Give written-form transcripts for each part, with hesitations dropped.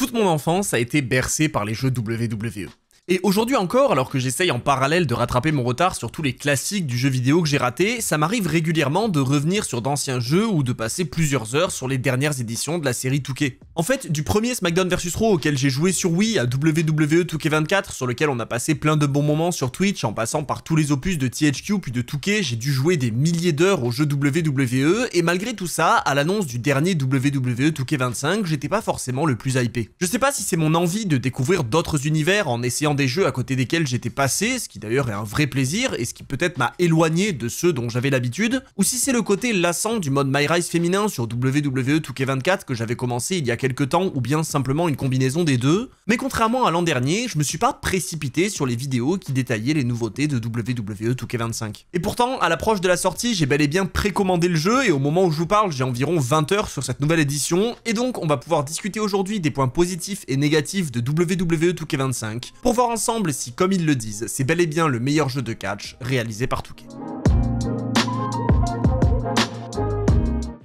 Toute mon enfance a été bercée par les jeux WWE. Et aujourd'hui encore, alors que j'essaye en parallèle de rattraper mon retard sur tous les classiques du jeu vidéo que j'ai raté, ça m'arrive régulièrement de revenir sur d'anciens jeux ou de passer plusieurs heures sur les dernières éditions de la série 2K. En fait, du premier SmackDown vs Raw auquel j'ai joué sur Wii à WWE 2K24, sur lequel on a passé plein de bons moments sur Twitch en passant par tous les opus de THQ puis de 2K, j'ai dû jouer des milliers d'heures au jeu WWE, et malgré tout ça, à l'annonce du dernier WWE 2K25, j'étais pas forcément le plus hypé. Je sais pas si c'est mon envie de découvrir d'autres univers en essayant des jeux à côté desquels j'étais passé, ce qui d'ailleurs est un vrai plaisir et ce qui peut-être m'a éloigné de ceux dont j'avais l'habitude, ou si c'est le côté lassant du mode My Rise féminin sur WWE 2K24 que j'avais commencé il y a quelques temps, ou bien simplement une combinaison des deux. Mais contrairement à l'an dernier, je me suis pas précipité sur les vidéos qui détaillaient les nouveautés de WWE 2K25. Et pourtant, à l'approche de la sortie, j'ai bel et bien précommandé le jeu et au moment où je vous parle, j'ai environ 20 heures sur cette nouvelle édition, et donc on va pouvoir discuter aujourd'hui des points positifs et négatifs de WWE 2K25 pour voir ensemble si, comme ils le disent, c'est bel et bien le meilleur jeu de catch réalisé par 2K.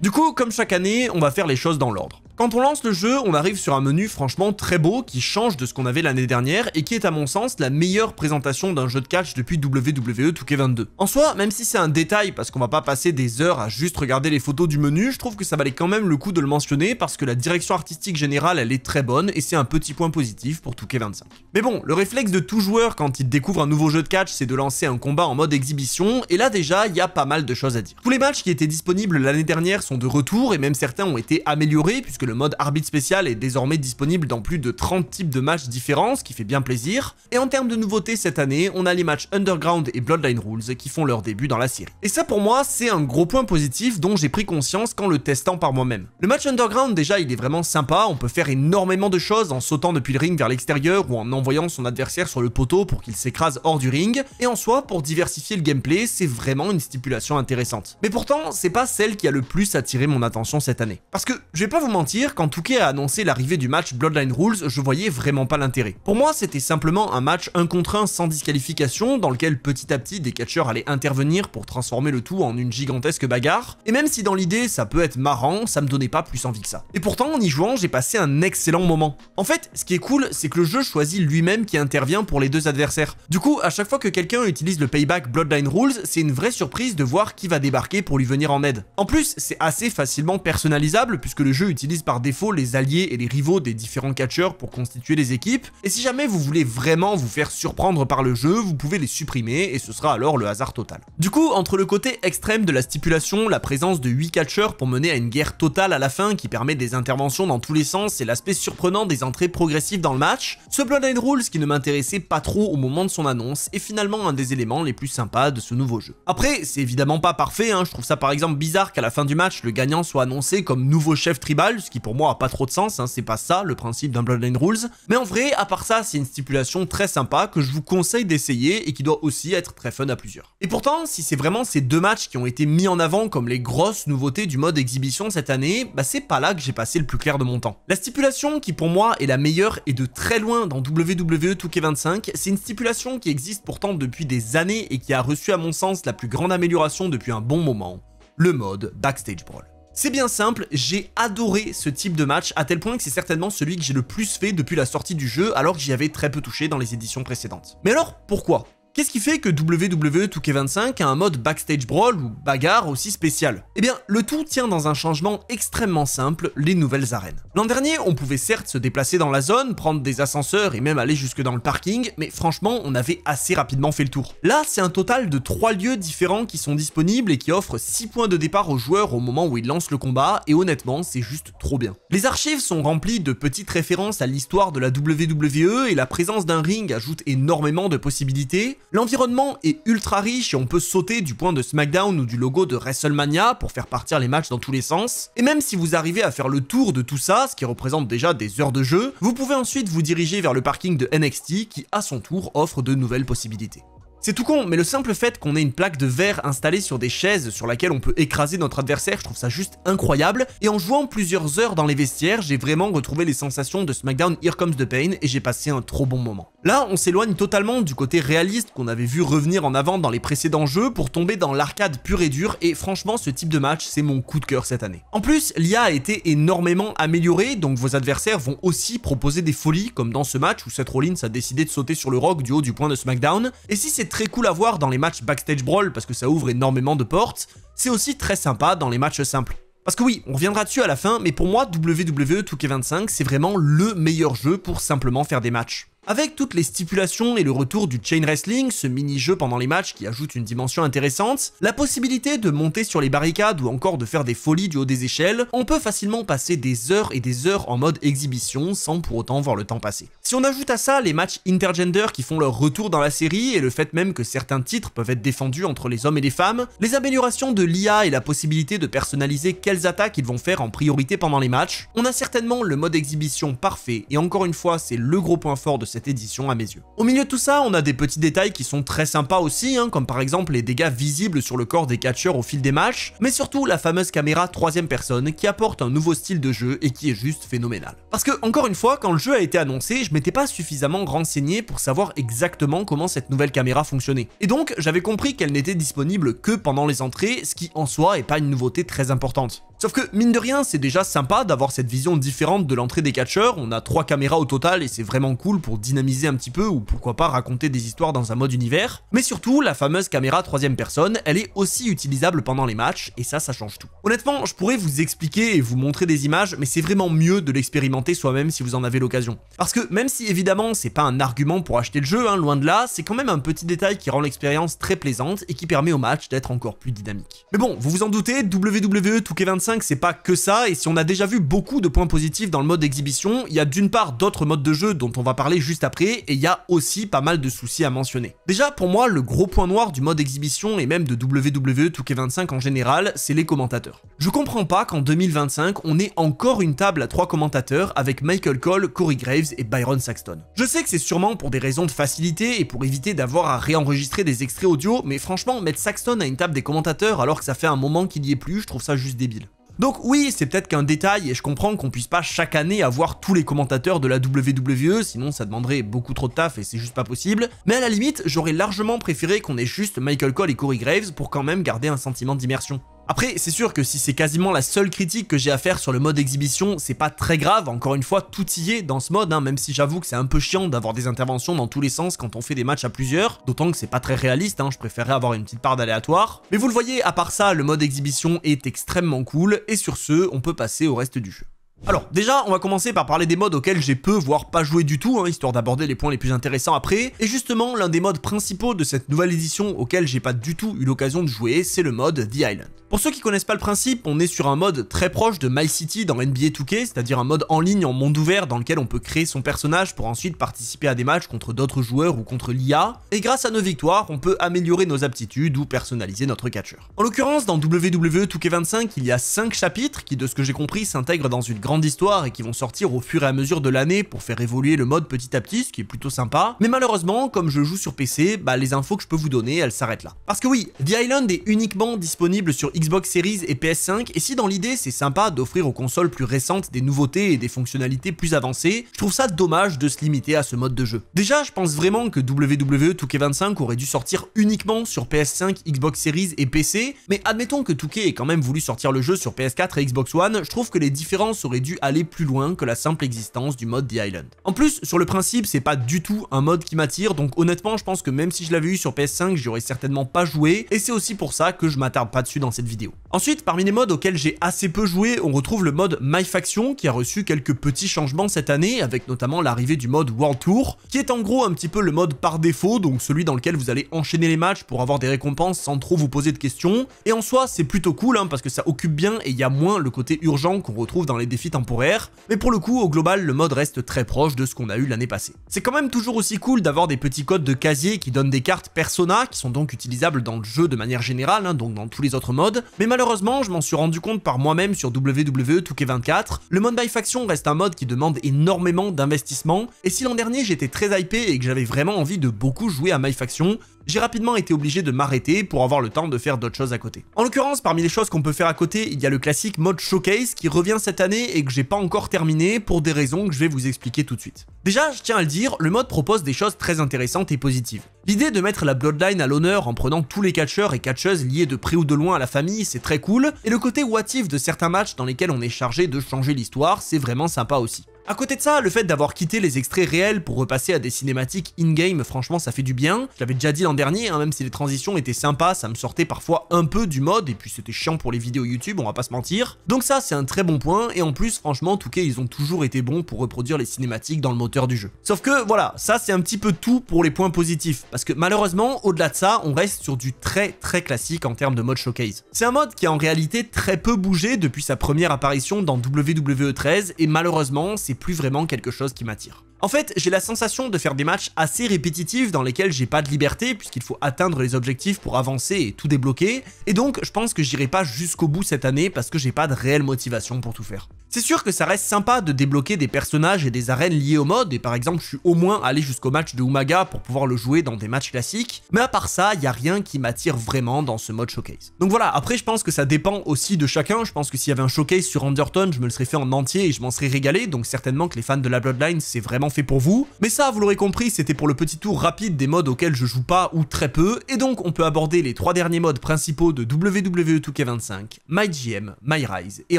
Du coup, comme chaque année, on va faire les choses dans l'ordre. Quand on lance le jeu, on arrive sur un menu franchement très beau qui change de ce qu'on avait l'année dernière et qui est à mon sens la meilleure présentation d'un jeu de catch depuis WWE 2K22. En soi, même si c'est un détail parce qu'on va pas passer des heures à juste regarder les photos du menu, je trouve que ça valait quand même le coup de le mentionner parce que la direction artistique générale elle est très bonne et c'est un petit point positif pour 2K25. Mais bon, le réflexe de tout joueur quand il découvre un nouveau jeu de catch c'est de lancer un combat en mode exhibition et là déjà il y a pas mal de choses à dire. Tous les matchs qui étaient disponibles l'année dernière sont de retour et même certains ont été améliorés puisque le mode arbitre spécial est désormais disponible dans plus de 30 types de matchs différents, ce qui fait bien plaisir. Et en termes de nouveautés cette année, on a les matchs Underground et Bloodline Rules qui font leur début dans la série. Et ça pour moi, c'est un gros point positif dont j'ai pris conscience qu'en le testant par moi-même. Le match Underground déjà, il est vraiment sympa, on peut faire énormément de choses en sautant depuis le ring vers l'extérieur ou en envoyant son adversaire sur le poteau pour qu'il s'écrase hors du ring. Et en soi, pour diversifier le gameplay, c'est vraiment une stipulation intéressante. Mais pourtant, c'est pas celle qui a le plus attiré mon attention cette année. Parce que, je vais pas vous mentir, quand 2K a annoncé l'arrivée du match Bloodline Rules, je voyais vraiment pas l'intérêt. Pour moi, c'était simplement un match 1 contre 1 sans disqualification, dans lequel petit à petit des catcheurs allaient intervenir pour transformer le tout en une gigantesque bagarre, et même si dans l'idée ça peut être marrant, ça me donnait pas plus envie que ça. Et pourtant, en y jouant, j'ai passé un excellent moment. En fait, ce qui est cool, c'est que le jeu choisit lui-même qui intervient pour les deux adversaires. Du coup, à chaque fois que quelqu'un utilise le payback Bloodline Rules, c'est une vraie surprise de voir qui va débarquer pour lui venir en aide. En plus, c'est assez facilement personnalisable, puisque le jeu utilise par défaut les alliés et les rivaux des différents catcheurs pour constituer les équipes, et si jamais vous voulez vraiment vous faire surprendre par le jeu, vous pouvez les supprimer et ce sera alors le hasard total. Du coup, entre le côté extrême de la stipulation, la présence de 8 catcheurs pour mener à une guerre totale à la fin qui permet des interventions dans tous les sens et l'aspect surprenant des entrées progressives dans le match, ce Bloodline Rules qui ne m'intéressait pas trop au moment de son annonce est finalement un des éléments les plus sympas de ce nouveau jeu. Après, c'est évidemment pas parfait, je trouve ça par exemple bizarre qu'à la fin du match, le gagnant soit annoncé comme nouveau chef tribal, ce qui pour moi a pas trop de sens, c'est pas ça le principe d'un Bloodline Rules, mais en vrai, à part ça, c'est une stipulation très sympa que je vous conseille d'essayer et qui doit aussi être très fun à plusieurs. Et pourtant, si c'est vraiment ces deux matchs qui ont été mis en avant comme les grosses nouveautés du mode exhibition cette année, c'est pas là que j'ai passé le plus clair de mon temps. La stipulation qui pour moi est la meilleure et de très loin dans WWE 2K25, c'est une stipulation qui existe pourtant depuis des années et qui a reçu à mon sens la plus grande amélioration depuis un bon moment, le mode Backstage Brawl. C'est bien simple, j'ai adoré ce type de match à tel point que c'est certainement celui que j'ai le plus fait depuis la sortie du jeu alors que j'y avais très peu touché dans les éditions précédentes. Mais alors, pourquoi ? Qu'est-ce qui fait que WWE 2K25 a un mode Backstage Brawl ou bagarre aussi spécial? Eh bien, le tout tient dans un changement extrêmement simple, les nouvelles arènes. L'an dernier, on pouvait certes se déplacer dans la zone, prendre des ascenseurs et même aller jusque dans le parking, mais franchement, on avait assez rapidement fait le tour. Là, c'est un total de 3 lieux différents qui sont disponibles et qui offrent 6 points de départ aux joueurs au moment où ils lancent le combat, et honnêtement, c'est juste trop bien. Les archives sont remplies de petites références à l'histoire de la WWE et la présence d'un ring ajoute énormément de possibilités. L'environnement est ultra riche et on peut sauter du point de SmackDown ou du logo de WrestleMania pour faire partir les matchs dans tous les sens. Et même si vous arrivez à faire le tour de tout ça, ce qui représente déjà des heures de jeu, vous pouvez ensuite vous diriger vers le parking de NXT qui, à son tour, offre de nouvelles possibilités. C'est tout con, mais le simple fait qu'on ait une plaque de verre installée sur des chaises sur laquelle on peut écraser notre adversaire, je trouve ça juste incroyable. Et en jouant plusieurs heures dans les vestiaires, j'ai vraiment retrouvé les sensations de SmackDown Here Comes the Pain et j'ai passé un trop bon moment. Là, on s'éloigne totalement du côté réaliste qu'on avait vu revenir en avant dans les précédents jeux pour tomber dans l'arcade pur et dur, et franchement, ce type de match, c'est mon coup de cœur cette année. En plus, l'IA a été énormément améliorée, donc vos adversaires vont aussi proposer des folies, comme dans ce match où Seth Rollins a décidé de sauter sur le Rock du haut du point de SmackDown. Et si c'est très cool à voir dans les matchs Backstage Brawl parce que ça ouvre énormément de portes, c'est aussi très sympa dans les matchs simples. Parce que oui, on reviendra dessus à la fin, mais pour moi, WWE 2K25, c'est vraiment le meilleur jeu pour simplement faire des matchs. Avec toutes les stipulations et le retour du Chain Wrestling, ce mini-jeu pendant les matchs qui ajoute une dimension intéressante, la possibilité de monter sur les barricades ou encore de faire des folies du haut des échelles, on peut facilement passer des heures et des heures en mode exhibition sans pour autant voir le temps passer. Si on ajoute à ça les matchs intergender qui font leur retour dans la série et le fait même que certains titres peuvent être défendus entre les hommes et les femmes, les améliorations de l'IA et la possibilité de personnaliser quelles attaques ils vont faire en priorité pendant les matchs, on a certainement le mode exhibition parfait et encore une fois c'est le gros point fort de cette édition à mes yeux. Au milieu de tout ça, on a des petits détails qui sont très sympas aussi, comme par exemple les dégâts visibles sur le corps des catcheurs au fil des matchs, mais surtout la fameuse caméra troisième personne qui apporte un nouveau style de jeu et qui est juste phénoménal. Parce que, encore une fois, quand le jeu a été annoncé, je m'étais pas suffisamment renseigné pour savoir exactement comment cette nouvelle caméra fonctionnait. Et donc, j'avais compris qu'elle n'était disponible que pendant les entrées, ce qui en soi est pas une nouveauté très importante. Sauf que, mine de rien, c'est déjà sympa d'avoir cette vision différente de l'entrée des catcheurs, on a 3 caméras au total et c'est vraiment cool pour dynamiser un petit peu ou pourquoi pas raconter des histoires dans un mode univers. Mais surtout, la fameuse caméra troisième personne, elle est aussi utilisable pendant les matchs et ça change tout. Honnêtement, je pourrais vous expliquer et vous montrer des images, mais c'est vraiment mieux de l'expérimenter soi-même si vous en avez l'occasion. Parce que même si évidemment c'est pas un argument pour acheter le jeu, loin de là, c'est quand même un petit détail qui rend l'expérience très plaisante et qui permet au match d'être encore plus dynamique. Mais bon, vous vous en doutez, WWE 2K25 c'est pas que ça, et si on a déjà vu beaucoup de points positifs dans le mode exhibition, il y a d'une part d'autres modes de jeu dont on va parler juste après, et il y a aussi pas mal de soucis à mentionner. Déjà, pour moi, le gros point noir du mode exhibition et même de WWE 2K25 en général, c'est les commentateurs. Je comprends pas qu'en 2025, on ait encore une table à 3 commentateurs avec Michael Cole, Corey Graves et Byron Saxton. Je sais que c'est sûrement pour des raisons de facilité et pour éviter d'avoir à réenregistrer des extraits audio, mais franchement, mettre Saxton à une table des commentateurs alors que ça fait un moment qu'il y est plus, je trouve ça juste débile. Donc oui, c'est peut-être qu'un détail et je comprends qu'on puisse pas chaque année avoir tous les commentateurs de la WWE, sinon ça demanderait beaucoup trop de taf et c'est juste pas possible, mais à la limite, j'aurais largement préféré qu'on ait juste Michael Cole et Corey Graves pour quand même garder un sentiment d'immersion. Après, c'est sûr que si c'est quasiment la seule critique que j'ai à faire sur le mode exhibition, c'est pas très grave, encore une fois, tout y est dans ce mode, même si j'avoue que c'est un peu chiant d'avoir des interventions dans tous les sens quand on fait des matchs à plusieurs, d'autant que c'est pas très réaliste, je préférerais avoir une petite part d'aléatoire. Mais vous le voyez, à part ça, le mode exhibition est extrêmement cool, et sur ce, on peut passer au reste du jeu. Alors, déjà, on va commencer par parler des modes auxquels j'ai peu, voire pas joué du tout, histoire d'aborder les points les plus intéressants après. Et justement, l'un des modes principaux de cette nouvelle édition auquel j'ai pas du tout eu l'occasion de jouer, c'est le mode The Island. Pour ceux qui connaissent pas le principe, on est sur un mode très proche de My City dans NBA 2K, c'est-à-dire un mode en ligne en monde ouvert dans lequel on peut créer son personnage pour ensuite participer à des matchs contre d'autres joueurs ou contre l'IA. Et grâce à nos victoires, on peut améliorer nos aptitudes ou personnaliser notre catcheur. En l'occurrence, dans WWE 2K25, il y a 5 chapitres qui, de ce que j'ai compris, s'intègrent dans une grande histoire et qui vont sortir au fur et à mesure de l'année pour faire évoluer le mode petit à petit, ce qui est plutôt sympa. Mais malheureusement, comme je joue sur PC, les infos que je peux vous donner, elles s'arrêtent là. Parce que oui, The Island est uniquement disponible sur Xbox Series et PS5, et si dans l'idée c'est sympa d'offrir aux consoles plus récentes des nouveautés et des fonctionnalités plus avancées, je trouve ça dommage de se limiter à ce mode de jeu. Déjà, je pense vraiment que WWE 2K25 aurait dû sortir uniquement sur PS5, Xbox Series et PC, mais admettons que 2K ait quand même voulu sortir le jeu sur PS4 et Xbox One, je trouve que les différences auraient dû aller plus loin que la simple existence du mode The Island. En plus, sur le principe, c'est pas du tout un mode qui m'attire, donc honnêtement, je pense que même si je l'avais eu sur PS5, j'y aurais certainement pas joué, et c'est aussi pour ça que je m'attarde pas dessus dans cette vidéo. Ensuite, parmi les modes auxquels j'ai assez peu joué, on retrouve le mode My Faction, qui a reçu quelques petits changements cette année, avec notamment l'arrivée du mode World Tour, qui est en gros un petit peu le mode par défaut, donc celui dans lequel vous allez enchaîner les matchs pour avoir des récompenses sans trop vous poser de questions, et en soi, c'est plutôt cool, parce que ça occupe bien et il y a moins le côté urgent qu'on retrouve dans les défis temporaires, mais pour le coup, au global, le mode reste très proche de ce qu'on a eu l'année passée. C'est quand même toujours aussi cool d'avoir des petits codes de casier qui donnent des cartes persona, qui sont donc utilisables dans le jeu de manière générale, donc dans tous les autres modes, mais malheureusement, malheureusement, je m'en suis rendu compte par moi-même sur WWE 2K24, le mode by faction reste un mode qui demande énormément d'investissement, et si l'an dernier j'étais très hypé et que j'avais vraiment envie de beaucoup jouer à my faction, j'ai rapidement été obligé de m'arrêter pour avoir le temps de faire d'autres choses à côté. En l'occurrence, parmi les choses qu'on peut faire à côté, il y a le classique mode showcase qui revient cette année et que j'ai pas encore terminé pour des raisons que je vais vous expliquer tout de suite. Déjà, je tiens à le dire, le mode propose des choses très intéressantes et positives. L'idée de mettre la Bloodline à l'honneur en prenant tous les catcheurs et catcheuses liés de près ou de loin à la famille, c'est très cool, et le côté what if de certains matchs dans lesquels on est chargé de changer l'histoire, c'est vraiment sympa aussi. À côté de ça, le fait d'avoir quitté les extraits réels pour repasser à des cinématiques in-game, franchement ça fait du bien. Je l'avais déjà dit l'an dernier, même si les transitions étaient sympas, ça me sortait parfois un peu du mode, et puis c'était chiant pour les vidéos YouTube, on va pas se mentir. Donc ça c'est un très bon point, et en plus franchement, 2K ils ont toujours été bons pour reproduire les cinématiques dans le moteur du jeu. Sauf que voilà, ça c'est un petit peu tout pour les points positifs, parce que malheureusement, au-delà de ça, on reste sur du très classique en termes de mode showcase. C'est un mode qui a en réalité très peu bougé depuis sa première apparition dans WWE 13, et malheureusement, c'est plus vraiment quelque chose qui m'attire. En fait, j'ai la sensation de faire des matchs assez répétitifs dans lesquels j'ai pas de liberté puisqu'il faut atteindre les objectifs pour avancer et tout débloquer, et donc je pense que j'irai pas jusqu'au bout cette année parce que j'ai pas de réelle motivation pour tout faire. C'est sûr que ça reste sympa de débloquer des personnages et des arènes liées au mode, et par exemple je suis au moins allé jusqu'au match de Umaga pour pouvoir le jouer dans des matchs classiques, mais à part ça, y a rien qui m'attire vraiment dans ce mode showcase. Donc voilà, après je pense que ça dépend aussi de chacun, je pense que s'il y avait un showcase sur Undertone, je me le serais fait en entier et je m'en serais régalé, donc certainement que les fans de la Bloodline c'est vraiment fait pour vous, mais ça vous l'aurez compris, c'était pour le petit tour rapide des modes auxquels je joue pas ou très peu, et donc on peut aborder les 3 derniers modes principaux de WWE 2K25, MyGM, MyRise et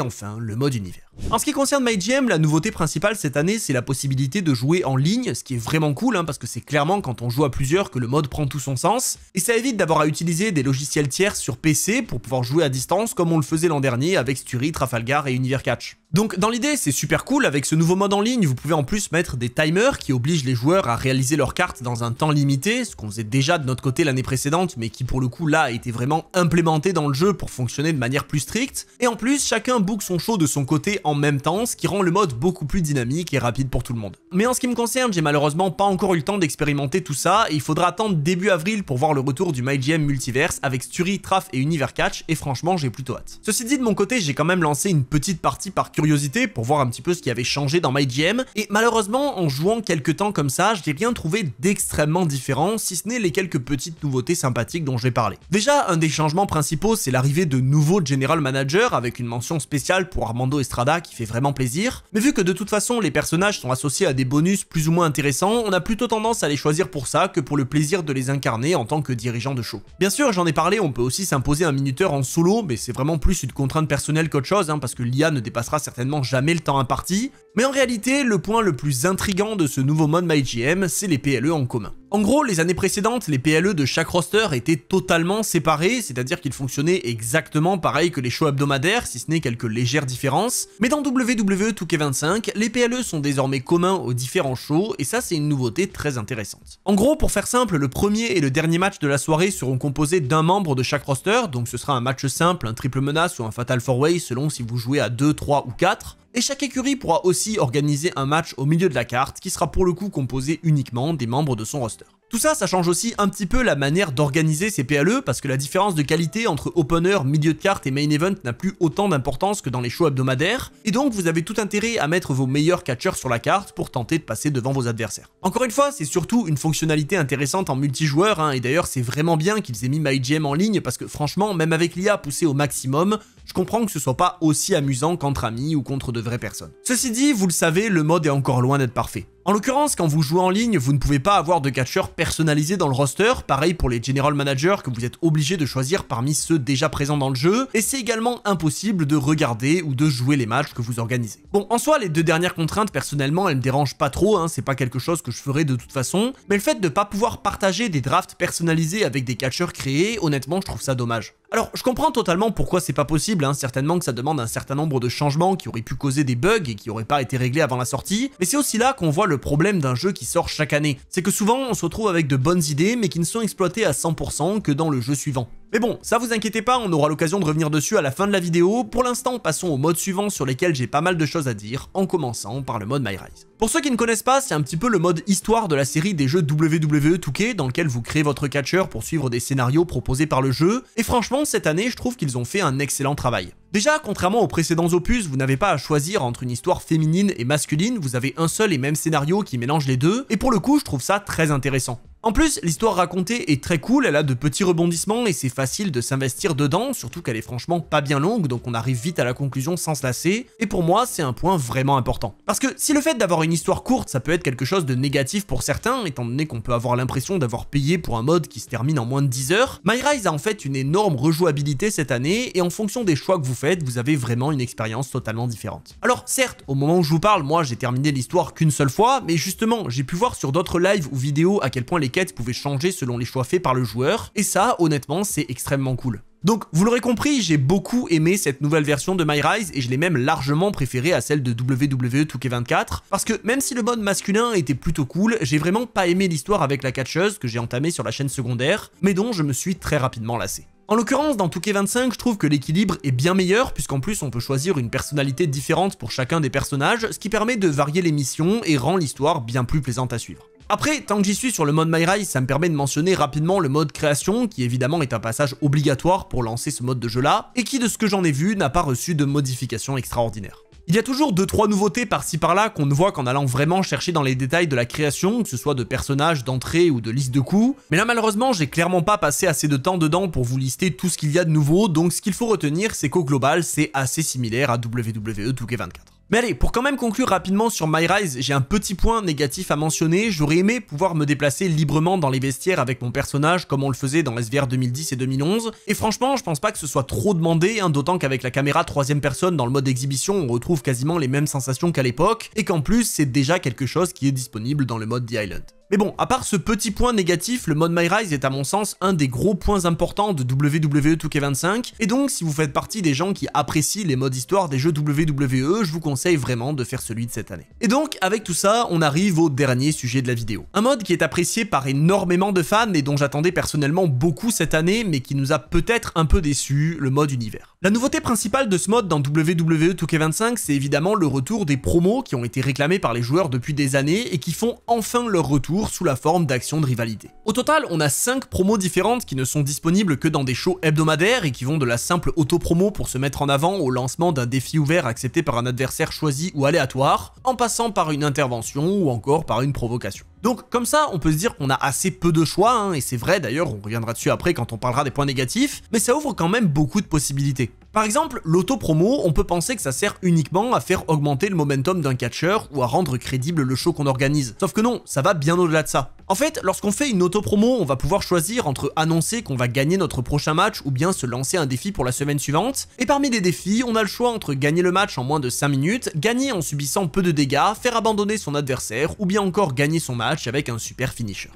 enfin le mode univers. En ce qui concerne MyGM, la nouveauté principale cette année c'est la possibilité de jouer en ligne, ce qui est vraiment cool parce que c'est clairement quand on joue à plusieurs que le mode prend tout son sens, et ça évite d'avoir à utiliser des logiciels tiers sur PC pour pouvoir jouer à distance comme on le faisait l'an dernier avec Sturi, Trafalgar et Univers Catch. Donc dans l'idée c'est super cool, avec ce nouveau mode en ligne vous pouvez en plus mettre des timers qui obligent les joueurs à réaliser leurs cartes dans un temps limité, ce qu'on faisait déjà de notre côté l'année précédente mais qui pour le coup là a été vraiment implémenté dans le jeu pour fonctionner de manière plus stricte, et en plus chacun book son show de son côté en même temps, ce qui rend le mode beaucoup plus dynamique et rapide pour tout le monde. Mais en ce qui me concerne, j'ai malheureusement pas encore eu le temps d'expérimenter tout ça, et il faudra attendre début avril pour voir le retour du MyGM Multiverse avec Sturi, Traf et Univers Catch, et franchement j'ai plutôt hâte. Ceci dit, de mon côté j'ai quand même lancé une petite partie par curiosité pour voir un petit peu ce qui avait changé dans MyGM, et malheureusement en jouant quelques temps comme ça, j'ai rien trouvé d'extrêmement différent, si ce n'est les quelques petites nouveautés sympathiques dont je vais parler. Déjà, un des changements principaux c'est l'arrivée de nouveaux General Managers avec une mention spéciale pour Armando Estrada qui fait vraiment plaisir, mais vu que de toute façon les personnages sont associés à des bonus plus ou moins intéressants, on a plutôt tendance à les choisir pour ça que pour le plaisir de les incarner en tant que dirigeant de show. Bien sûr, j'en ai parlé, on peut aussi s'imposer un minuteur en solo, mais c'est vraiment plus une contrainte personnelle qu'autre chose, parce que l'IA ne dépassera certainement jamais le temps imparti, mais en réalité, le point le plus intriguant de ce nouveau mode MyGM, c'est les PLE en commun. En gros, les années précédentes, les PLE de chaque roster étaient totalement séparés, c'est-à-dire qu'ils fonctionnaient exactement pareil que les shows hebdomadaires, si ce n'est quelques légères différences, mais dans WWE 2K25, les PLE sont désormais communs aux différents shows, et ça c'est une nouveauté très intéressante. En gros, pour faire simple, le premier et le dernier match de la soirée seront composés d'un membre de chaque roster, donc ce sera un match simple, un triple menace ou un fatal 4-way selon si vous jouez à 2, 3 ou 4, et chaque écurie pourra aussi organiser un match au milieu de la carte qui sera pour le coup composé uniquement des membres de son roster. Tout ça, ça change aussi un petit peu la manière d'organiser ces PLE parce que la différence de qualité entre opener, milieu de carte et main event n'a plus autant d'importance que dans les shows hebdomadaires, et donc vous avez tout intérêt à mettre vos meilleurs catcheurs sur la carte pour tenter de passer devant vos adversaires. Encore une fois, c'est surtout une fonctionnalité intéressante en multijoueur, et d'ailleurs c'est vraiment bien qu'ils aient mis MyGM en ligne parce que franchement, même avec l'IA poussée au maximum, je comprends que ce soit pas aussi amusant qu'entre amis ou contre de vraies personnes. Ceci dit, vous le savez, le mode est encore loin d'être parfait. En l'occurrence, quand vous jouez en ligne, vous ne pouvez pas avoir de catcheurs personnalisés dans le roster, pareil pour les General Managers que vous êtes obligé de choisir parmi ceux déjà présents dans le jeu, et c'est également impossible de regarder ou de jouer les matchs que vous organisez. Bon, en soi, les deux dernières contraintes, personnellement, elles me dérangent pas trop, c'est pas quelque chose que je ferais de toute façon, mais le fait de pas pouvoir partager des drafts personnalisés avec des catcheurs créés, honnêtement, je trouve ça dommage. Alors, je comprends totalement pourquoi c'est pas possible, certainement que ça demande un certain nombre de changements qui auraient pu causer des bugs et qui auraient pas été réglés avant la sortie, mais c'est aussi là qu'on voit le problème d'un jeu qui sort chaque année. C'est que souvent, on se retrouve avec de bonnes idées, mais qui ne sont exploitées à 100% que dans le jeu suivant. Mais bon, ça vous inquiétez pas, on aura l'occasion de revenir dessus à la fin de la vidéo. Pour l'instant, passons au mode suivant sur lesquels j'ai pas mal de choses à dire, en commençant par le mode My Rise. Pour ceux qui ne connaissent pas, c'est un petit peu le mode histoire de la série des jeux WWE 2K, dans lequel vous créez votre catcheur pour suivre des scénarios proposés par le jeu, et franchement, cette année, je trouve qu'ils ont fait un excellent travail. Déjà, contrairement aux précédents opus, vous n'avez pas à choisir entre une histoire féminine et masculine, vous avez un seul et même scénario qui mélange les deux, et pour le coup, je trouve ça très intéressant. En plus, l'histoire racontée est très cool, elle a de petits rebondissements et c'est facile de s'investir dedans, surtout qu'elle est franchement pas bien longue, donc on arrive vite à la conclusion sans se lasser, et pour moi, c'est un point vraiment important. Parce que si le fait d'avoir une histoire courte, ça peut être quelque chose de négatif pour certains, étant donné qu'on peut avoir l'impression d'avoir payé pour un mode qui se termine en moins de 10 heures, My Rise a en fait une énorme rejouabilité cette année, et en fonction des choix que vous faites, vous avez vraiment une expérience totalement différente. Alors certes, au moment où je vous parle, moi j'ai terminé l'histoire qu'une seule fois, mais justement, j'ai pu voir sur d'autres lives ou vidéos à quel point les quêtes pouvaient changer selon les choix faits par le joueur, et ça, honnêtement, c'est extrêmement cool. Donc, vous l'aurez compris, j'ai beaucoup aimé cette nouvelle version de My Rise, et je l'ai même largement préférée à celle de WWE 2K24, parce que même si le mode masculin était plutôt cool, j'ai vraiment pas aimé l'histoire avec la catcheuse que j'ai entamée sur la chaîne secondaire, mais dont je me suis très rapidement lassé. En l'occurrence, dans 2K25, je trouve que l'équilibre est bien meilleur, puisqu'en plus on peut choisir une personnalité différente pour chacun des personnages, ce qui permet de varier les missions et rend l'histoire bien plus plaisante à suivre. Après, tant que j'y suis sur le mode My Rise, ça me permet de mentionner rapidement le mode création, qui évidemment est un passage obligatoire pour lancer ce mode de jeu là, et qui de ce que j'en ai vu n'a pas reçu de modifications extraordinaires. Il y a toujours 2-3 nouveautés par-ci par-là qu'on ne voit qu'en allant vraiment chercher dans les détails de la création, que ce soit de personnages, d'entrées ou de listes de coups, mais là malheureusement j'ai clairement pas passé assez de temps dedans pour vous lister tout ce qu'il y a de nouveau, donc ce qu'il faut retenir c'est qu'au global c'est assez similaire à WWE 2K24. Mais allez, pour quand même conclure rapidement sur My Rise, j'ai un petit point négatif à mentionner, j'aurais aimé pouvoir me déplacer librement dans les vestiaires avec mon personnage comme on le faisait dans SVR 2010 et 2011, et franchement je pense pas que ce soit trop demandé, d'autant qu'avec la caméra 3ème personne dans le mode exhibition on retrouve quasiment les mêmes sensations qu'à l'époque, et qu'en plus c'est déjà quelque chose qui est disponible dans le mode The Island. Mais bon, à part ce petit point négatif, le mode My Rise est à mon sens un des gros points importants de WWE 2K25, et donc si vous faites partie des gens qui apprécient les modes histoire des jeux WWE, je vous conseille vraiment de faire celui de cette année. Et donc, avec tout ça, on arrive au dernier sujet de la vidéo. Un mode qui est apprécié par énormément de fans et dont j'attendais personnellement beaucoup cette année, mais qui nous a peut-être un peu déçus, le mode univers. La nouveauté principale de ce mode dans WWE 2K25, c'est évidemment le retour des promos qui ont été réclamés par les joueurs depuis des années et qui font enfin leur retour sous la forme d'actions de rivalité. Au total, on a 5 promos différentes qui ne sont disponibles que dans des shows hebdomadaires et qui vont de la simple auto-promo pour se mettre en avant au lancement d'un défi ouvert accepté par un adversaire choisi ou aléatoire, en passant par une intervention ou encore par une provocation. Donc comme ça, on peut se dire qu'on a assez peu de choix, et c'est vrai d'ailleurs, on reviendra dessus après quand on parlera des points négatifs, mais ça ouvre quand même beaucoup de possibilités. Par exemple, l'auto-promo, on peut penser que ça sert uniquement à faire augmenter le momentum d'un catcheur ou à rendre crédible le show qu'on organise. Sauf que non, ça va bien au-delà de ça. En fait, lorsqu'on fait une auto-promo, on va pouvoir choisir entre annoncer qu'on va gagner notre prochain match ou bien se lancer un défi pour la semaine suivante. Et parmi les défis, on a le choix entre gagner le match en moins de 5 minutes, gagner en subissant peu de dégâts, faire abandonner son adversaire ou bien encore gagner son match avec un super finisher.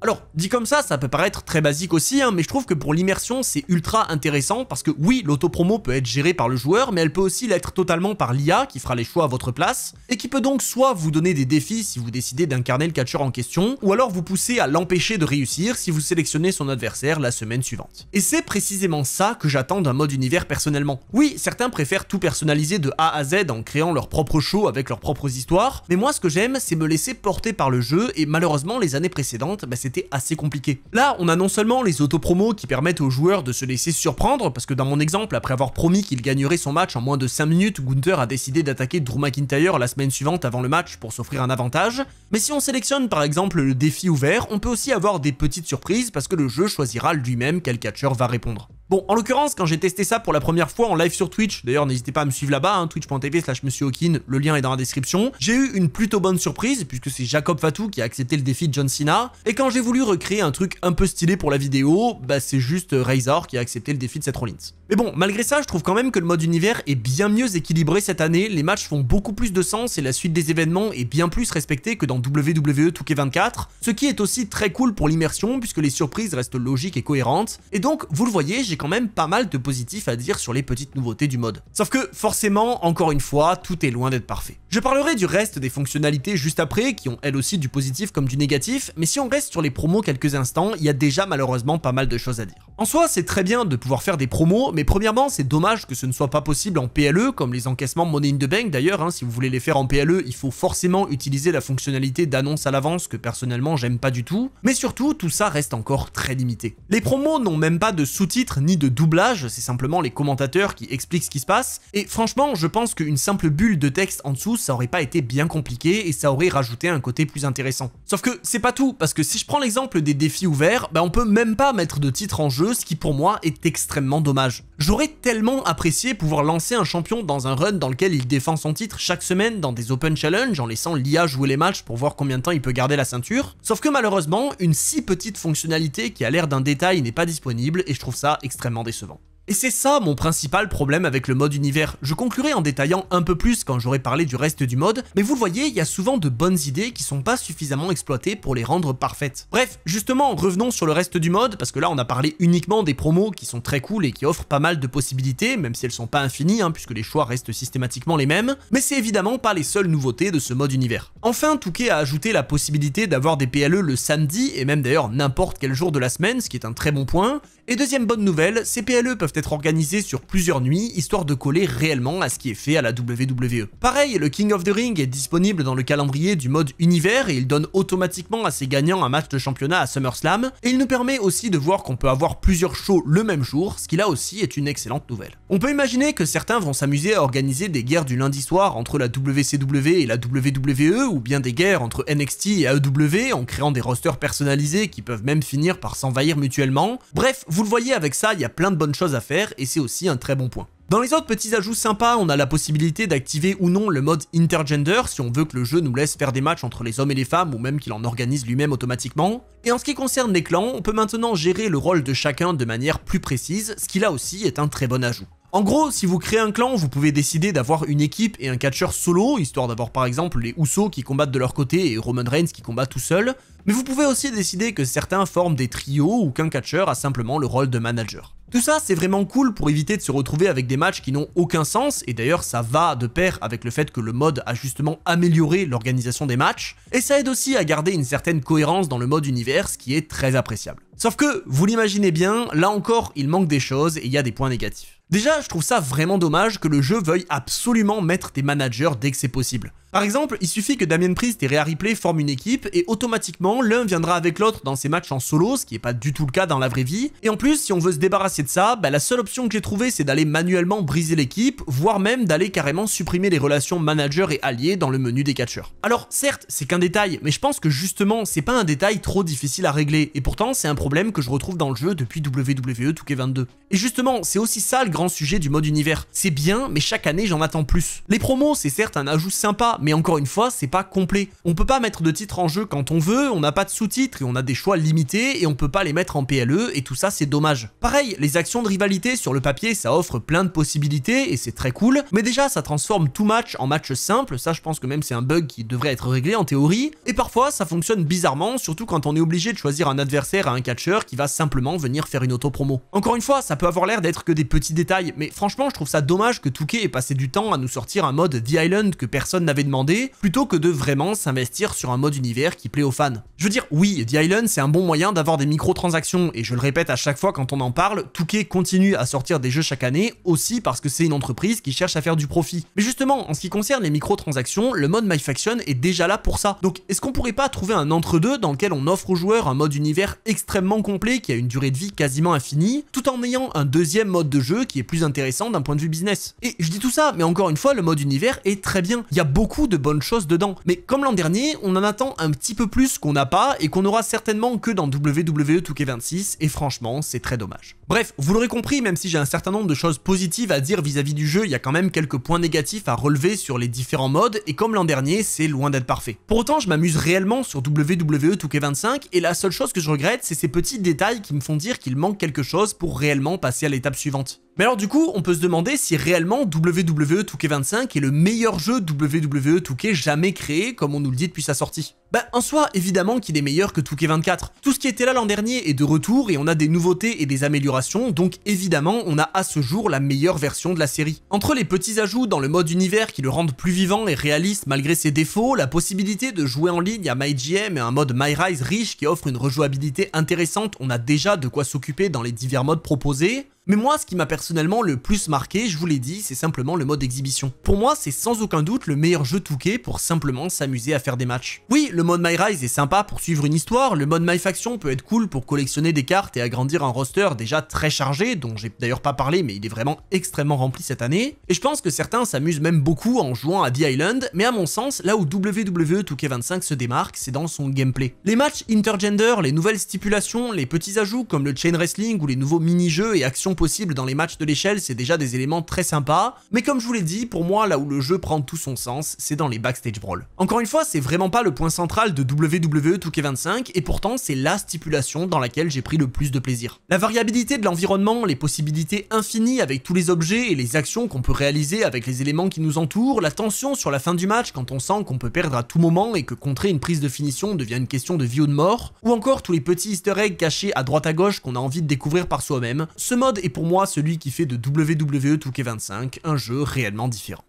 Alors, dit comme ça peut paraître très basique aussi, mais je trouve que pour l'immersion, c'est ultra intéressant parce que oui, l'auto-promo peut être gérée par le joueur, mais elle peut aussi l'être totalement par l'IA qui fera les choix à votre place, et qui peut donc soit vous donner des défis si vous décidez d'incarner le catcheur en question, ou alors vous pousser à l'empêcher de réussir si vous sélectionnez son adversaire la semaine suivante. Et c'est précisément ça que j'attends d'un mode univers personnellement. Oui, certains préfèrent tout personnaliser de A à Z en créant leur propre show avec leurs propres histoires, mais moi ce que j'aime, c'est me laisser porter par le jeu, et malheureusement les années précédentes, c'était assez compliqué. Là, on a non seulement les auto-promos qui permettent aux joueurs de se laisser surprendre, parce que dans mon exemple, après avoir promis qu'il gagnerait son match en moins de 5 minutes, Gunther a décidé d'attaquer Drew McIntyre la semaine suivante avant le match pour s'offrir un avantage, mais si on sélectionne par exemple le défi ouvert, on peut aussi avoir des petites surprises parce que le jeu choisira lui-même quel catcheur va répondre. Bon, en l'occurrence, quand j'ai testé ça pour la première fois en live sur Twitch, d'ailleurs n'hésitez pas à me suivre là-bas, twitch.tv/MonsieurHawkin, le lien est dans la description, j'ai eu une plutôt bonne surprise, puisque c'est Jacob Fatou qui a accepté le défi de John Cena, et quand j'ai voulu recréer un truc un peu stylé pour la vidéo, c'est juste Razor qui a accepté le défi de Seth Rollins. Mais bon, malgré ça, je trouve quand même que le mode univers est bien mieux équilibré cette année, les matchs font beaucoup plus de sens et la suite des événements est bien plus respectée que dans WWE 2K24, ce qui est aussi très cool pour l'immersion, puisque les surprises restent logiques et cohérentes, et donc, vous le voyez, j'ai quand même pas mal de positifs à dire sur les petites nouveautés du mode. Sauf que, forcément, encore une fois, tout est loin d'être parfait. Je parlerai du reste des fonctionnalités juste après, qui ont elles aussi du positif comme du négatif, mais si on reste sur les promos quelques instants, il y a déjà malheureusement pas mal de choses à dire. En soi, c'est très bien de pouvoir faire des promos, mais premièrement, c'est dommage que ce ne soit pas possible en PLE, comme les encaissements Money in the Bank d'ailleurs, hein. Si vous voulez les faire en PLE, il faut forcément utiliser la fonctionnalité d'annonce à l'avance que personnellement j'aime pas du tout, mais surtout, tout ça reste encore très limité. Les promos n'ont même pas de sous-titres ni de doublage, c'est simplement les commentateurs qui expliquent ce qui se passe, et franchement, je pense qu'une simple bulle de texte en dessous, ça aurait pas été bien compliqué et ça aurait rajouté un côté plus intéressant. Sauf que c'est pas tout, parce que si je prends l'exemple des défis ouverts, bah on peut même pas mettre de titre en jeu, ce qui pour moi est extrêmement dommage. J'aurais tellement apprécié pouvoir lancer un champion dans un run dans lequel il défend son titre chaque semaine dans des open challenge en laissant l'IA jouer les matchs pour voir combien de temps il peut garder la ceinture, sauf que malheureusement, une si petite fonctionnalité qui a l'air d'un détail n'est pas disponible et je trouve ça extrêmement décevant. Et c'est ça mon principal problème avec le mode univers. Je conclurai en détaillant un peu plus quand j'aurai parlé du reste du mode, mais vous le voyez, il y a souvent de bonnes idées qui sont pas suffisamment exploitées pour les rendre parfaites. Bref, justement, revenons sur le reste du mode, parce que là on a parlé uniquement des promos qui sont très cool et qui offrent pas mal de possibilités, même si elles sont pas infinies, hein, puisque les choix restent systématiquement les mêmes, mais c'est évidemment pas les seules nouveautés de ce mode univers. Enfin, Touquet a ajouté la possibilité d'avoir des PLE le samedi, et même d'ailleurs n'importe quel jour de la semaine, ce qui est un très bon point. Et deuxième bonne nouvelle, ces PLE peuvent être organisés sur plusieurs nuits, histoire de coller réellement à ce qui est fait à la WWE. Pareil, le King of the Ring est disponible dans le calendrier du mode univers et il donne automatiquement à ses gagnants un match de championnat à SummerSlam, et il nous permet aussi de voir qu'on peut avoir plusieurs shows le même jour, ce qui là aussi est une excellente nouvelle. On peut imaginer que certains vont s'amuser à organiser des guerres du lundi soir entre la WCW et la WWE, ou bien des guerres entre NXT et AEW en créant des rosters personnalisés qui peuvent même finir par s'envahir mutuellement. Bref, vous le voyez, avec ça, il y a plein de bonnes choses à faire et c'est aussi un très bon point. Dans les autres petits ajouts sympas, on a la possibilité d'activer ou non le mode intergender si on veut que le jeu nous laisse faire des matchs entre les hommes et les femmes ou même qu'il en organise lui-même automatiquement. Et en ce qui concerne les clans, on peut maintenant gérer le rôle de chacun de manière plus précise, ce qui là aussi est un très bon ajout. En gros, si vous créez un clan, vous pouvez décider d'avoir une équipe et un catcheur solo, histoire d'avoir par exemple les Usos qui combattent de leur côté et Roman Reigns qui combat tout seul, mais vous pouvez aussi décider que certains forment des trios ou qu'un catcheur a simplement le rôle de manager. Tout ça, c'est vraiment cool pour éviter de se retrouver avec des matchs qui n'ont aucun sens, et d'ailleurs ça va de pair avec le fait que le mode a justement amélioré l'organisation des matchs, et ça aide aussi à garder une certaine cohérence dans le mode univers, ce qui est très appréciable. Sauf que, vous l'imaginez bien, là encore, il manque des choses et il y a des points négatifs. Déjà, je trouve ça vraiment dommage que le jeu veuille absolument mettre des managers dès que c'est possible. Par exemple, il suffit que Damien Priest et Rhea Ripley forment une équipe et automatiquement l'un viendra avec l'autre dans ses matchs en solo, ce qui est pas du tout le cas dans la vraie vie. Et en plus, si on veut se débarrasser de ça, bah, la seule option que j'ai trouvée c'est d'aller manuellement briser l'équipe, voire même d'aller carrément supprimer les relations manager et alliés dans le menu des catcheurs. Alors certes, c'est qu'un détail, mais je pense que justement c'est pas un détail trop difficile à régler, et pourtant c'est un problème que je retrouve dans le jeu depuis WWE 2K22. Et justement, c'est aussi ça le grand sujet du mode univers. C'est bien, mais chaque année j'en attends plus. Les promos, c'est certes un ajout sympa, mais encore une fois, c'est pas complet. On peut pas mettre de titre en jeu quand on veut, on n'a pas de sous-titres et on a des choix limités et on peut pas les mettre en PLE et tout ça c'est dommage. Pareil, les actions de rivalité sur le papier ça offre plein de possibilités et c'est très cool, mais déjà ça transforme tout match en match simple, ça je pense que même c'est un bug qui devrait être réglé en théorie, et parfois ça fonctionne bizarrement, surtout quand on est obligé de choisir un adversaire à un catcheur qui va simplement venir faire une auto-promo. Encore une fois, ça peut avoir l'air d'être que des petits détails, mais franchement je trouve ça dommage que Touquet ait passé du temps à nous sortir un mode The Island que personne n'avait demandé, plutôt que de vraiment s'investir sur un mode univers qui plaît aux fans. Je veux dire, oui, The Island c'est un bon moyen d'avoir des microtransactions, et je le répète à chaque fois quand on en parle, Touquet continue à sortir des jeux chaque année, aussi parce que c'est une entreprise qui cherche à faire du profit. Mais justement, en ce qui concerne les microtransactions, le mode MyFaction est déjà là pour ça. Donc est-ce qu'on pourrait pas trouver un entre-deux dans lequel on offre aux joueurs un mode univers extrêmement complet qui a une durée de vie quasiment infinie, tout en ayant un deuxième mode de jeu qui est plus intéressant d'un point de vue business? Et je dis tout ça, mais encore une fois, le mode univers est très bien. Il y a beaucoup de bonnes choses dedans. Mais comme l'an dernier, on en attend un petit peu plus qu'on n'a pas et qu'on aura certainement que dans WWE 2K26 et franchement, c'est très dommage. Bref, vous l'aurez compris, même si j'ai un certain nombre de choses positives à dire vis-à-vis du jeu, il y a quand même quelques points négatifs à relever sur les différents modes et comme l'an dernier, c'est loin d'être parfait. Pour autant, je m'amuse réellement sur WWE 2K25 et la seule chose que je regrette, c'est ces petits détails qui me font dire qu'il manque quelque chose pour réellement passer à l'étape suivante. Mais alors du coup, on peut se demander si réellement WWE 2K25 est le meilleur jeu WWE 2K jamais créé comme on nous le dit depuis sa sortie. Bah en soi, évidemment qu'il est meilleur que 2K24. Tout ce qui était là l'an dernier est de retour et on a des nouveautés et des améliorations, donc évidemment on a à ce jour la meilleure version de la série. Entre les petits ajouts dans le mode univers qui le rendent plus vivant et réaliste malgré ses défauts, la possibilité de jouer en ligne à MyGM et un mode MyRise riche qui offre une rejouabilité intéressante, on a déjà de quoi s'occuper dans les divers modes proposés. Mais moi, ce qui m'a personnellement le plus marqué, je vous l'ai dit, c'est simplement le mode exhibition. Pour moi, c'est sans aucun doute le meilleur jeu 2K pour simplement s'amuser à faire des matchs. Oui, le mode MyRise est sympa pour suivre une histoire, le mode MyFaction peut être cool pour collectionner des cartes et agrandir un roster déjà très chargé, dont j'ai d'ailleurs pas parlé, mais il est vraiment extrêmement rempli cette année. Et je pense que certains s'amusent même beaucoup en jouant à The Island, mais à mon sens, là où WWE 2K25 se démarque, c'est dans son gameplay. Les matchs intergender, les nouvelles stipulations, les petits ajouts comme le chain wrestling ou les nouveaux mini-jeux et actions possibles dans les matchs de l'échelle, c'est déjà des éléments très sympas, mais comme je vous l'ai dit, pour moi, là où le jeu prend tout son sens, c'est dans les backstage brawls. Encore une fois, c'est vraiment pas le point central de WWE 2K25, et pourtant c'est la stipulation dans laquelle j'ai pris le plus de plaisir. La variabilité de l'environnement, les possibilités infinies avec tous les objets et les actions qu'on peut réaliser avec les éléments qui nous entourent, la tension sur la fin du match quand on sent qu'on peut perdre à tout moment et que contrer une prise de finition devient une question de vie ou de mort, ou encore tous les petits easter eggs cachés à droite à gauche qu'on a envie de découvrir par soi-même, ce mode est pour moi celui qui fait de WWE 2K25 un jeu réellement différent.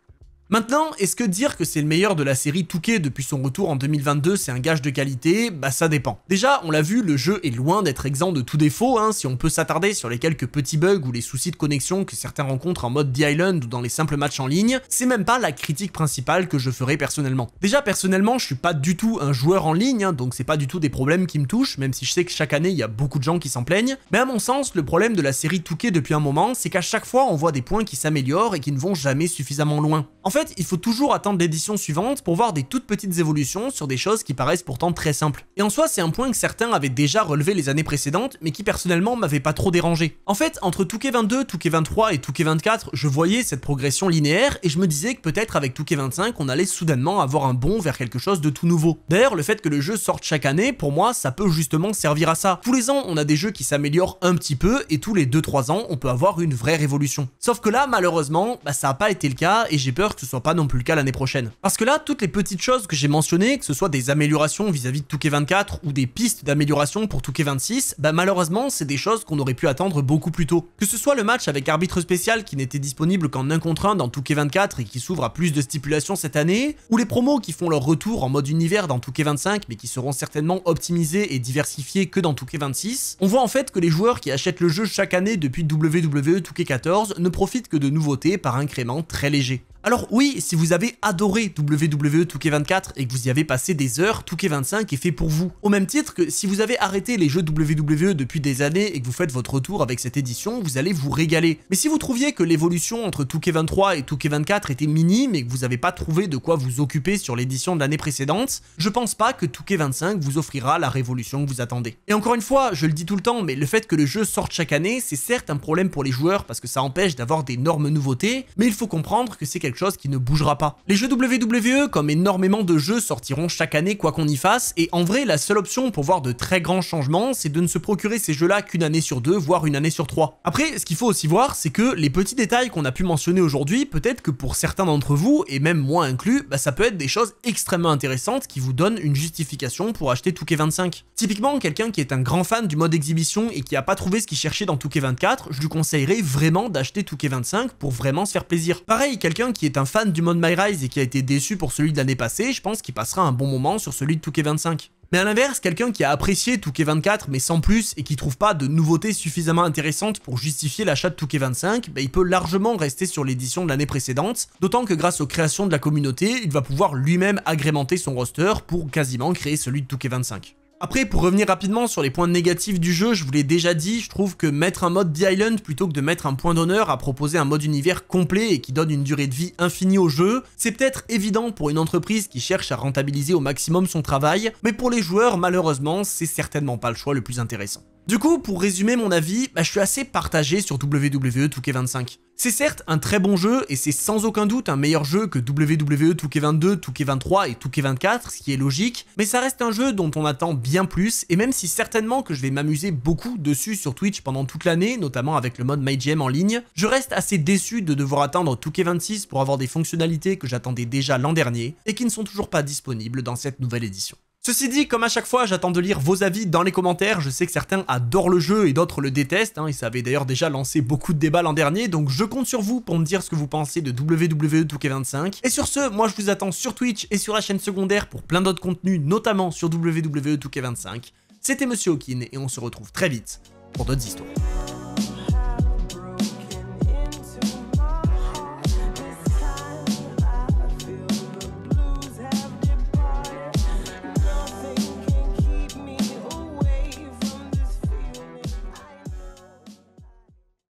Maintenant, est-ce que dire que c'est le meilleur de la série 2K depuis son retour en 2022 c'est un gage de qualité? Bah ça dépend. Déjà, on l'a vu, le jeu est loin d'être exempt de tout défaut, si on peut s'attarder sur les quelques petits bugs ou les soucis de connexion que certains rencontrent en mode The Island ou dans les simples matchs en ligne, c'est même pas la critique principale que je ferai personnellement. Déjà, personnellement, je suis pas du tout un joueur en ligne, donc c'est pas du tout des problèmes qui me touchent, même si je sais que chaque année il y a beaucoup de gens qui s'en plaignent, mais à mon sens, le problème de la série 2K depuis un moment, c'est qu'à chaque fois on voit des points qui s'améliorent et qui ne vont jamais suffisamment loin. En fait, il faut toujours attendre l'édition suivante pour voir des toutes petites évolutions sur des choses qui paraissent pourtant très simples. Et en soi, c'est un point que certains avaient déjà relevé les années précédentes, mais qui personnellement m'avait pas trop dérangé. En fait, entre 2K22, 2K23 et 2K24, je voyais cette progression linéaire et je me disais que peut-être avec 2K25, on allait soudainement avoir un bond vers quelque chose de tout nouveau. D'ailleurs, le fait que le jeu sorte chaque année, pour moi, ça peut justement servir à ça. Tous les ans, on a des jeux qui s'améliorent un petit peu et tous les 2-3 ans, on peut avoir une vraie révolution. Sauf que là, malheureusement, ça n'a pas été le cas et j'ai peur que ce soit pas non plus le cas l'année prochaine. Parce que là, toutes les petites choses que j'ai mentionnées, que ce soit des améliorations vis-à-vis de 2K24 ou des pistes d'amélioration pour 2K26, malheureusement, c'est des choses qu'on aurait pu attendre beaucoup plus tôt. Que ce soit le match avec arbitre spécial qui n'était disponible qu'en 1 contre 1 dans 2K24 et qui s'ouvre à plus de stipulations cette année, ou les promos qui font leur retour en mode univers dans 2K25 mais qui seront certainement optimisés et diversifiés que dans 2K26, on voit en fait que les joueurs qui achètent le jeu chaque année depuis WWE 2K14 ne profitent que de nouveautés par incrément très léger. Alors oui, si vous avez adoré WWE 2K24 et que vous y avez passé des heures, 2K25 est fait pour vous. Au même titre que si vous avez arrêté les jeux WWE depuis des années et que vous faites votre retour avec cette édition, vous allez vous régaler. Mais si vous trouviez que l'évolution entre 2K23 et 2K24 était minime et que vous n'avez pas trouvé de quoi vous occuper sur l'édition de l'année précédente, je pense pas que 2K25 vous offrira la révolution que vous attendez. Et encore une fois, je le dis tout le temps, mais le fait que le jeu sorte chaque année, c'est certes un problème pour les joueurs parce que ça empêche d'avoir d'énormes nouveautés, mais il faut comprendre que c'est quelque chose qui ne bougera pas. Les jeux WWE, comme énormément de jeux, sortiront chaque année quoi qu'on y fasse, et en vrai, la seule option pour voir de très grands changements, c'est de ne se procurer ces jeux-là qu'une année sur 2, voire une année sur 3. Après, ce qu'il faut aussi voir, c'est que les petits détails qu'on a pu mentionner aujourd'hui, peut-être que pour certains d'entre vous, et même moi inclus, ça peut être des choses extrêmement intéressantes qui vous donnent une justification pour acheter 2K25. Typiquement, quelqu'un qui est un grand fan du mode exhibition et qui a pas trouvé ce qu'il cherchait dans 2K24, je lui conseillerais vraiment d'acheter 2K25 pour vraiment se faire plaisir. Pareil, quelqu'un qui est un fan du mode MyRise et qui a été déçu pour celui de l'année passée, je pense qu'il passera un bon moment sur celui de 2K25. Mais à l'inverse, quelqu'un qui a apprécié 2K24 mais sans plus et qui trouve pas de nouveautés suffisamment intéressantes pour justifier l'achat de 2K25, il peut largement rester sur l'édition de l'année précédente, d'autant que grâce aux créations de la communauté, il va pouvoir lui-même agrémenter son roster pour quasiment créer celui de 2K25. Après, pour revenir rapidement sur les points négatifs du jeu, je vous l'ai déjà dit, je trouve que mettre un mode The Island plutôt que de mettre un point d'honneur à proposer un mode univers complet et qui donne une durée de vie infinie au jeu, c'est peut-être évident pour une entreprise qui cherche à rentabiliser au maximum son travail, mais pour les joueurs, malheureusement, c'est certainement pas le choix le plus intéressant. Du coup, pour résumer mon avis, je suis assez partagé sur WWE 2K25. C'est certes un très bon jeu et c'est sans aucun doute un meilleur jeu que WWE 2K22, 2K23 et 2K24, ce qui est logique, mais ça reste un jeu dont on attend bien plus, et même si certainement que je vais m'amuser beaucoup dessus sur Twitch pendant toute l'année, notamment avec le mode MyGM en ligne, je reste assez déçu de devoir attendre 2K26 pour avoir des fonctionnalités que j'attendais déjà l'an dernier et qui ne sont toujours pas disponibles dans cette nouvelle édition. Ceci dit, comme à chaque fois, j'attends de lire vos avis dans les commentaires. Je sais que certains adorent le jeu et d'autres le détestent. Hein. Ça avait d'ailleurs déjà lancé beaucoup de débats l'an dernier, donc je compte sur vous pour me dire ce que vous pensez de WWE 2K25. Et sur ce, moi je vous attends sur Twitch et sur la chaîne secondaire pour plein d'autres contenus, notamment sur WWE 2K25. C'était Monsieur Hawkin et on se retrouve très vite pour d'autres histoires.